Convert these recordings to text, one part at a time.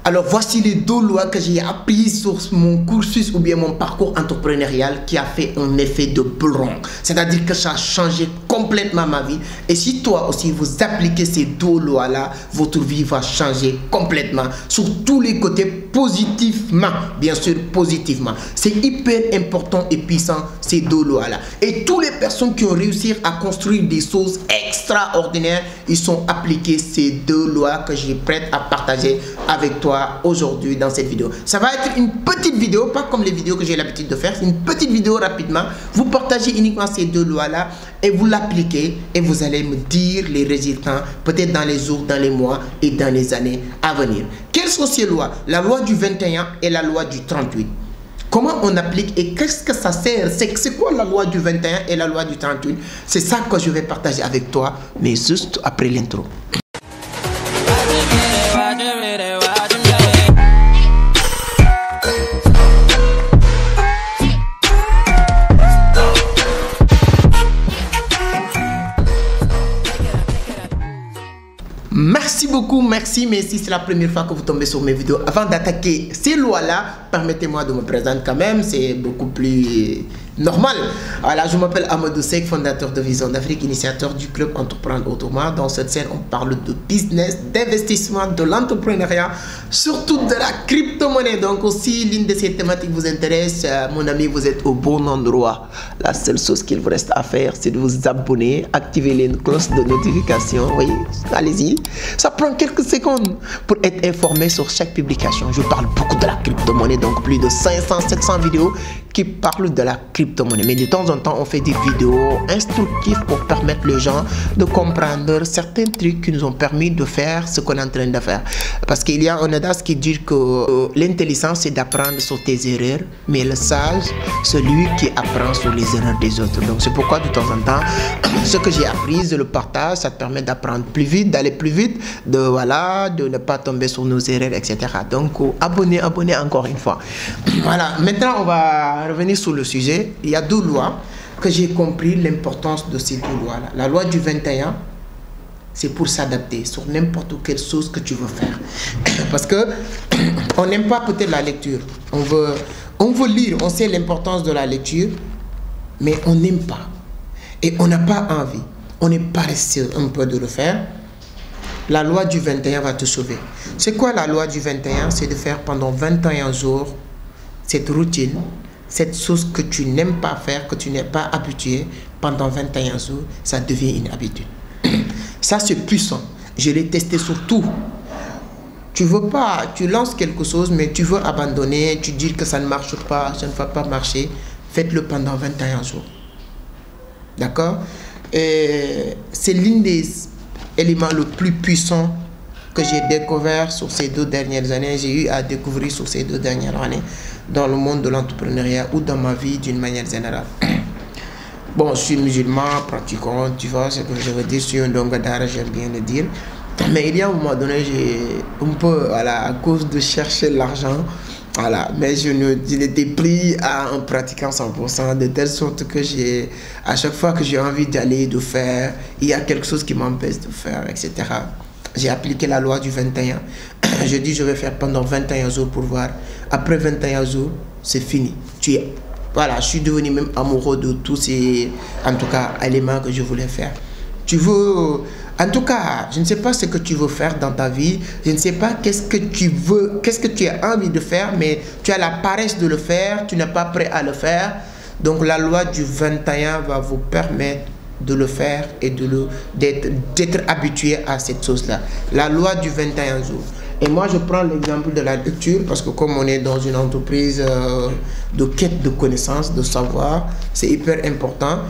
Alors voici les 2 lois que j'ai apprises sur mon cursus ou bien mon parcours entrepreneurial qui a fait un effet de plomb. C'est-à-dire que ça a changé complètement ma vie. Et si toi aussi vous appliquez ces 2 lois-là, votre vie va changer complètement sur tous les côtés positivement. Bien sûr, positivement. C'est hyper important et puissant ces 2 lois-là. Et toutes les personnes qui ont réussi à construire des choses extraordinaires, ils ont appliqué ces 2 lois que j'ai prête à partager avec toi aujourd'hui dans cette vidéo. Ça va être une petite vidéo, pas comme les vidéos que j'ai l'habitude de faire. C'est une petite vidéo rapidement. Vous partagez uniquement ces 2 lois-là et vous l'appliquez et vous allez me dire les résultats peut-être dans les jours, dans les mois et dans les années à venir. Quelles sont ces lois? La loi du 21 et la loi du 38. Comment on applique et qu'est-ce que ça sert? C'est quoi la loi du 21 et la loi du 38? C'est ça que je vais partager avec toi, mais juste après l'intro. Merci beaucoup, merci, mais si c'est la première fois que vous tombez sur mes vidéos, avant d'attaquer ces lois-là, permettez-moi de me présenter quand même, c'est beaucoup plus normal. Voilà, je m'appelle Amadou Seck, fondateur de Vision d'Afrique, initiateur du club Entreprendre Autrement. Dans cette scène, on parle de business, d'investissement, de l'entrepreneuriat, surtout de la crypto-monnaie. Donc aussi, l'une de ces thématiques vous intéresse, mon ami, vous êtes au bon endroit. La seule chose qu'il vous reste à faire, c'est de vous abonner, activer les cloches de notification. Oui, allez-y. Ça prend quelques secondes pour être informé sur chaque publication. Je parle beaucoup de la crypto-monnaie, donc plus de 500-700 vidéos qui parlent de la crypto-monnaie. Mais de temps en temps, on fait des vidéos instructives pour permettre les gens de comprendre certains trucs qui nous ont permis de faire ce qu'on est en train de faire. Parce qu'il y a un adage qui dit que l'intelligence, c'est d'apprendre sur tes erreurs, mais le sage, celui qui apprend sur les erreurs des autres. Donc c'est pourquoi de temps en temps, ce que j'ai appris, je le partage, ça te permet d'apprendre plus vite, d'aller plus vite, de ne pas tomber sur nos erreurs, etc. Donc abonnez encore une fois. Voilà, maintenant on va revenir sur le sujet. Il y a 2 lois que j'ai compris l'importance de ces 2 lois-là. La loi du 21, c'est pour s'adapter sur n'importe quelle chose que tu veux faire. Parce que on n'aime pas peut-être la lecture. On veut lire, on sait l'importance de la lecture, mais on n'aime pas. Et on n'a pas envie. On est paresseux un peu de le faire. La loi du 21 va te sauver. C'est quoi la loi du 21? C'est de faire pendant 21 jours cette routine, cette chose que tu n'aimes pas faire, que tu n'es pas habitué, pendant 21 jours, ça devient une habitude. Ça, c'est puissant. Je l'ai testé sur tout. Tu veux pas, tu lances quelque chose, mais tu veux abandonner, tu dis que ça ne marche pas, ça ne va pas marcher. Faites-le pendant 21 jours. D'accord? C'est l'un des éléments le plus puissant que j'ai découvert sur ces 2 dernières années. J'ai eu à découvrir sur ces 2 dernières années dans le monde de l'entrepreneuriat ou dans ma vie d'une manière générale. Bon, je suis musulman, pratiquant, tu vois ce que je veux dire, je suis un dongadara, j'aime bien le dire. Mais il y a un moment donné, j'ai un peu, voilà, à cause de chercher l'argent, voilà, mais je n'étais pris à un pratiquant 100%, de telle sorte que à chaque fois que j'ai envie d'aller, de faire, il y a quelque chose qui m'empêche de faire, etc. J'ai appliqué la loi du 21. Je dis, je vais faire pendant 21 jours pour voir. Après 21 jours, c'est fini. Voilà, je suis devenu même amoureux de tous ces, en tout cas, éléments que je voulais faire. Tu veux, en tout cas, je ne sais pas ce que tu veux faire dans ta vie. Je ne sais pas qu'est-ce que tu veux, qu'est-ce que tu as envie de faire, mais tu as la paresse de le faire, tu n'es pas prêt à le faire. Donc la loi du 21 va vous permettre de le faire et d'être habitué à cette chose-là. La loi du 21 jours. Et moi, je prends l'exemple de la lecture parce que comme on est dans une entreprise de quête de connaissances, de savoir, c'est hyper important.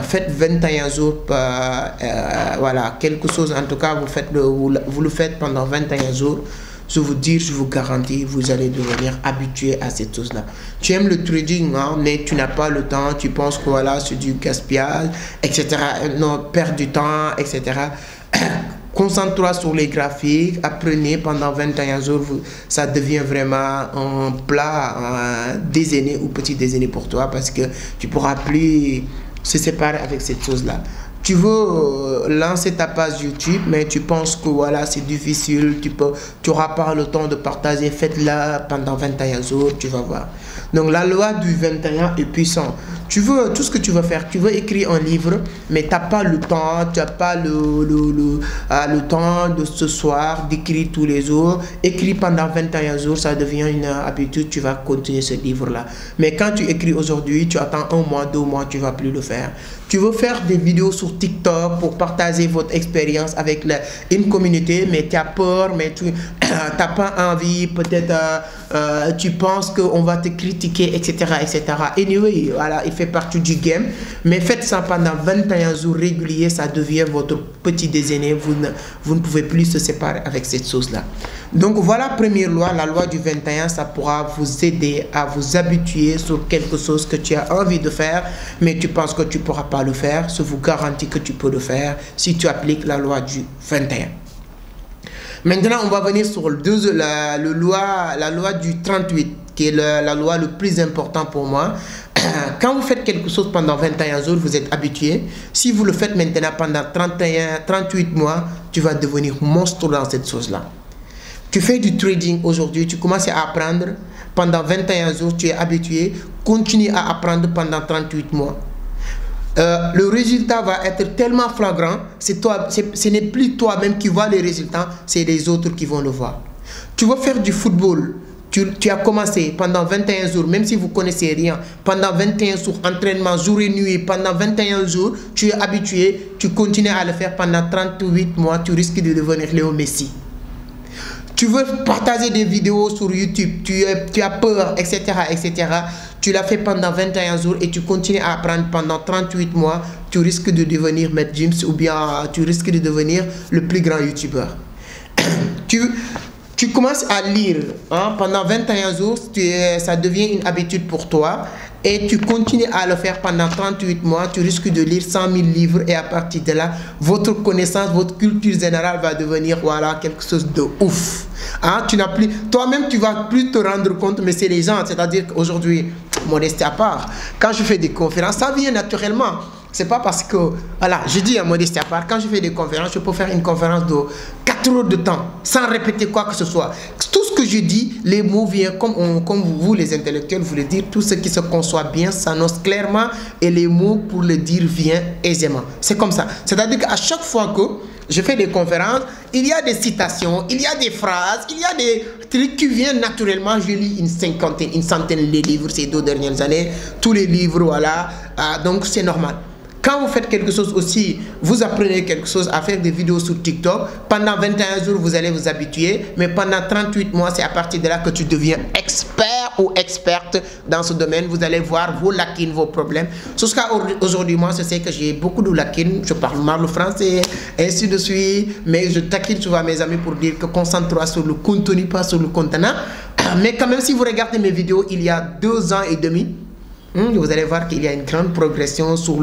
Faites 21 jours, voilà, quelque chose, en tout cas, vous le faites pendant 21 jours. Je vous dis, je vous garantis, vous allez devenir habitué à cette chose-là. Tu aimes le trading, hein, mais tu n'as pas le temps, tu penses que voilà, c'est du gaspillage, etc. Non, perds du temps, etc. Concentre-toi sur les graphiques, apprenez pendant 21 jours, ça devient vraiment un plat déjeuner ou petit déjeuner pour toi parce que tu ne pourras plus se séparer avec cette chose-là. tu veux lancer ta page YouTube, mais tu penses que voilà, c'est difficile, tu n'auras pas le temps de partager, faites-la pendant 21 jours, tu vas voir. Donc la loi du 21 est puissante. Tu veux, tout ce que tu veux faire, tu veux écrire un livre, mais tu n'as pas le temps, tu n'as pas le temps de ce soir d'écrire tous les jours. Écrire pendant 21 jours, ça devient une habitude, tu vas continuer ce livre-là. Mais quand tu écris aujourd'hui, tu attends 1 mois, 2 mois, tu ne vas plus le faire. Tu veux faire des vidéos sur TikTok pour partager votre expérience avec une communauté, mais tu as peur, mais tu n'as pas envie, peut-être tu penses qu'on va te critiquer, etc. etc. Anyway, voilà, il fait partie du game, mais faites ça pendant 21 jours réguliers, ça devient votre petit déjeuner, vous ne pouvez plus se séparer avec cette chose-là. Donc voilà, première loi, la loi du 21, ça pourra vous aider à vous habituer sur quelque chose que tu as envie de faire, mais tu penses que tu ne pourras pas le faire. Je vous garantis que tu peux le faire si tu appliques la loi du 21. Maintenant, on va venir sur la loi du 38, qui est la loi le plus important pour moi. Quand vous faites quelque chose pendant 21 jours, vous êtes habitué. Si vous le faites maintenant pendant 38 mois, tu vas devenir monstre dans cette chose-là. Tu fais du trading aujourd'hui, tu commences à apprendre. Pendant 21 jours, tu es habitué. Continue à apprendre pendant 38 mois. Le résultat va être tellement flagrant, ce n'est plus toi-même qui vois les résultats, c'est les autres qui vont le voir. Tu vas faire du football, tu as commencé pendant 21 jours, même si vous ne connaissez rien, pendant 21 jours, entraînement jour et nuit, pendant 21 jours, tu es habitué, tu continues à le faire pendant 38 mois, tu risques de devenir Léo Messi. Tu veux partager des vidéos sur YouTube, tu as peur, etc., etc. Tu l'as fait pendant 21 jours et tu continues à apprendre pendant 38 mois, tu risques de devenir Maître James ou bien tu risques de devenir le plus grand YouTuber. Tu commences à lire pendant 21 jours, ça devient une habitude pour toi et tu continues à le faire pendant 38 mois, tu risques de lire 100 000 livres et à partir de là, votre connaissance, votre culture générale va devenir voilà, quelque chose de ouf. Tu n'as plus, toi-même tu vas plus te rendre compte, mais c'est les gens, c'est-à-dire qu'aujourd'hui, modestie à part, quand je fais des conférences, ça vient naturellement. C'est pas parce que, voilà, je dis à modestie à part, quand je fais des conférences, je peux faire une conférence de 4 heures de temps, sans répéter quoi que ce soit. Tout ce que je dis, les mots viennent comme vous, les intellectuels, vous le dites, tout ce qui se conçoit bien s'annonce clairement et les mots pour le dire viennent aisément. C'est comme ça. C'est-à-dire qu'à chaque fois que je fais des conférences, il y a des citations, il y a des phrases, il y a des trucs qui viennent naturellement. Je lis une centaine de livres ces 2 dernières années, tous les livres, voilà, donc c'est normal. Quand vous faites quelque chose aussi, vous apprenez quelque chose à faire des vidéos sur TikTok. Pendant 21 jours, vous allez vous habituer. Mais pendant 38 mois, c'est à partir de là que tu deviens expert ou experte dans ce domaine. Vous allez voir vos lacunes, vos problèmes. Jusqu'à aujourd'hui, moi, je sais que j'ai beaucoup de lacunes. Je parle mal le français, ainsi de suite. Mais je taquine souvent mes amis pour dire que concentre-toi sur le contenu, pas sur le contenant. Mais quand même, si vous regardez mes vidéos, il y a 2 ans et demi, vous allez voir qu'il y a une grande progression sur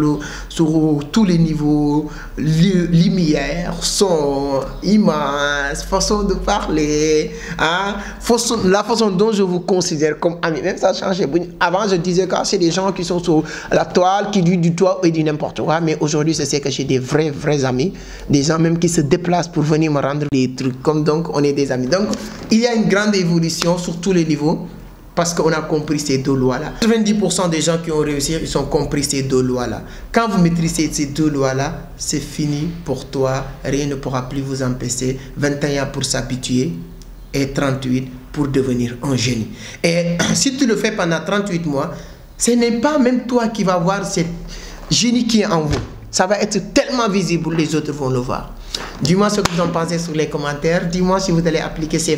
tous les niveaux, lumière, son, image, façon de parler, la façon dont je vous considère comme ami. Même ça a changé. Avant, je disais que c'est des gens qui sont sur la toile, qui disent du toit et du n'importe quoi. Mais aujourd'hui, je sais que j'ai des vrais amis, des gens même qui se déplacent pour venir me rendre des trucs. Comme donc, on est des amis. Donc, il y a une grande évolution sur tous les niveaux. Parce qu'on a compris ces 2 lois-là. 90% des gens qui ont réussi, ils ont compris ces 2 lois-là. Quand vous maîtrisez ces 2 lois-là, c'est fini pour toi. Rien ne pourra plus vous empêcher. 21 pour s'habituer et 38 pour devenir un génie. Et si tu le fais pendant 38 mois, ce n'est pas même toi qui vas voir ce génie qui est en vous. Ça va être tellement visible, les autres vont le voir. Dis-moi ce que vous en pensez sur les commentaires. Dis-moi si vous allez appliquer ces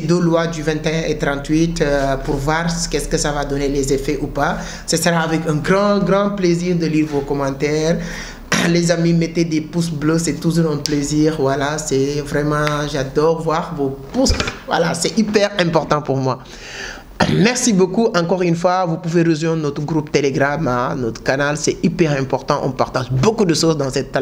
2 lois du 21 et 38 pour voir qu'est-ce que ça va donner les effets ou pas. Ce sera avec un grand plaisir de lire vos commentaires. Les amis, mettez des pouces bleus, c'est toujours un plaisir. Voilà, c'est vraiment, j'adore voir vos pouces. Voilà, c'est hyper important pour moi. Merci beaucoup. Encore une fois, vous pouvez rejoindre notre groupe Telegram, hein, notre canal. C'est hyper important. On partage beaucoup de choses dans cette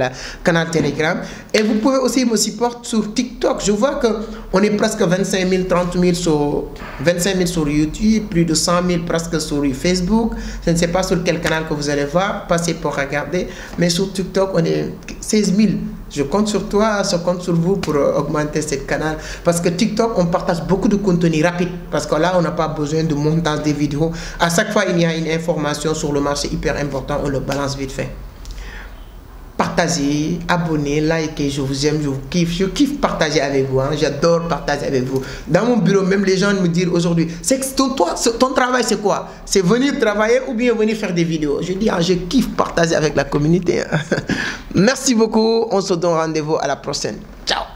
canal Telegram. Et vous pouvez aussi me supporter sur TikTok. Je vois qu'on est presque 25 000, 30 000 sur 25 000 sur YouTube, plus de 100 000 presque sur Facebook. Je ne sais pas sur quel canal que vous allez voir. Passez pour regarder. Mais sur TikTok, on est 16 000. Je compte sur toi, je compte sur vous pour augmenter ce canal. Parce que TikTok, on partage beaucoup de contenu rapide. Parce que là, on n'a pas besoin de montage des vidéos. À chaque fois, il y a une information sur le marché hyper important. On le balance vite fait. Partagez, abonnez, likez, je vous aime, je vous kiffe. Je kiffe partager avec vous. Hein. J'adore partager avec vous. Dans mon bureau, même les gens me disent aujourd'hui, ton travail, c'est quoi? C'est venir travailler ou bien venir faire des vidéos? Je dis, je kiffe partager avec la communauté. Hein. Merci beaucoup. On se donne rendez-vous à la prochaine. Ciao.